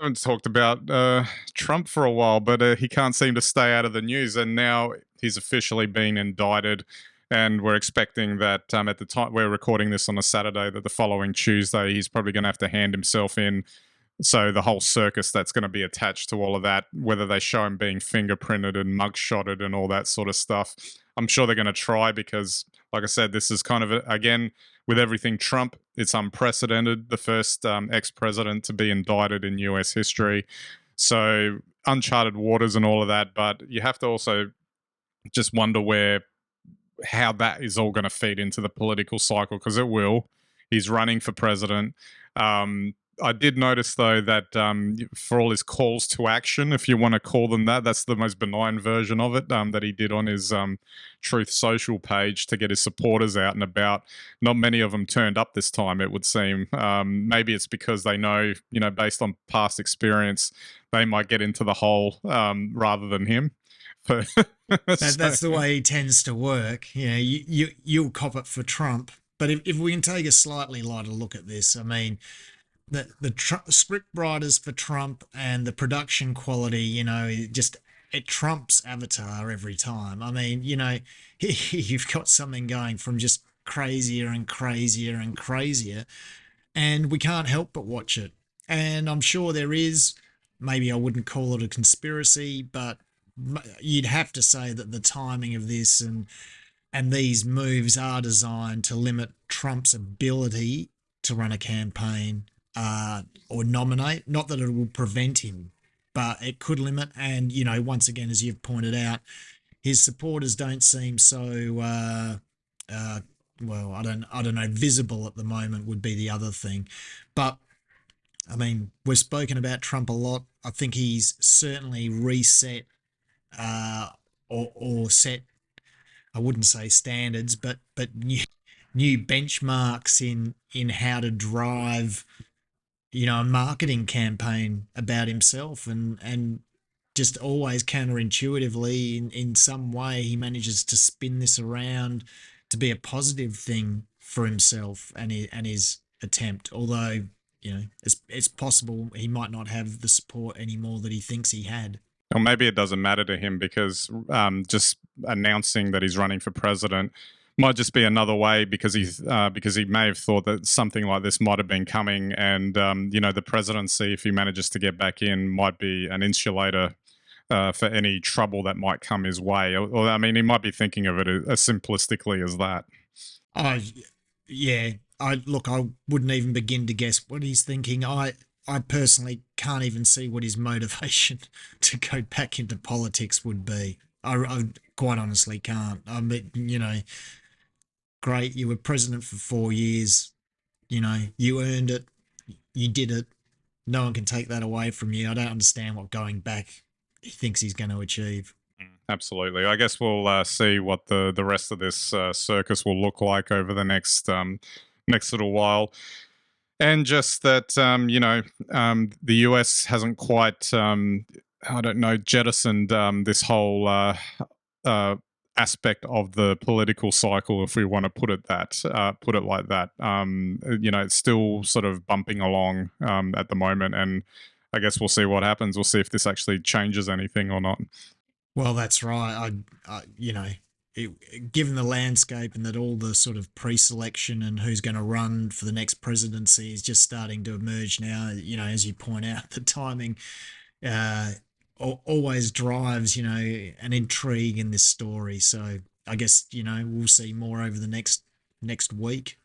Haven't talked about Trump for a while, but he can't seem to stay out of the news. And now he's officially been indicted. And we're expecting that at the time we're recording this on a Saturday, that the following Tuesday, he's probably going to have to hand himself in. So the whole circus that's going to be attached to all of that, whether they show him being fingerprinted and mugshotted and all that sort of stuff, I'm sure they're going to try because, like I said, this is kind of, again, with everything Trump, it's unprecedented. The first ex-president to be indicted in US history. So uncharted waters and all of that. But you have to also just wonder how that is all going to feed into the political cycle, because it will. He's running for president. I did notice, though, that for all his calls to action, if you want to call them that, that's the most benign version of it that he did on his Truth Social page to get his supporters out and about. Not many of them turned up this time, it would seem. Maybe it's because they know, based on past experience, they might get into the hole rather than him. But That's the way he tends to work. You'll cop it for Trump. But if we can take a slightly lighter look at this, I mean, the script writers for Trump and the production quality, it trumps Avatar every time. I mean, you've got something going from just crazier and crazier and crazier, and we can't help but watch it. And I'm sure there is, maybe I wouldn't call it a conspiracy, but you'd have to say that the timing of this and these moves are designed to limit Trump's ability to run a campaign or nominate. Not that it will prevent him, but it could limit. And once again, as you've pointed out, his supporters don't seem so well. I don't know. Visible at the moment would be the other thing, but I mean, we've spoken about Trump a lot. I think he's certainly reset or set, I wouldn't say standards, but new benchmarks in how to drive, a marketing campaign about himself, and just always counterintuitively in some way he manages to spin this around to be a positive thing for himself and his attempt. Although it's possible he might not have the support anymore that he thinks he had. Or maybe it doesn't matter to him because just announcing that he's running for president might just be another way, because he may have thought that something like this might have been coming, and the presidency, if he manages to get back in, might be an insulator for any trouble that might come his way. Or I mean, he might be thinking of it as simplistically as that. Oh, yeah. I wouldn't even begin to guess what he's thinking. I personally can't even see what his motivation to go back into politics would be. I quite honestly can't. I mean, great, you were president for 4 years. You earned it. You did it. No one can take that away from you. I don't understand what going back he thinks he's going to achieve. Absolutely. I guess we'll see what the rest of this circus will look like over the next little while. And just that, the US hasn't quite, I don't know, jettisoned this whole aspect of the political cycle, if we want to put it like that. It's still sort of bumping along at the moment, and I guess we'll see what happens. We'll see if this actually changes anything or not. Well, that's right. Given the landscape and that all the sort of pre-selection and who's going to run for the next presidency is just starting to emerge now, as you point out, the timing always drives, an intrigue in this story. So I guess, we'll see more over the next week.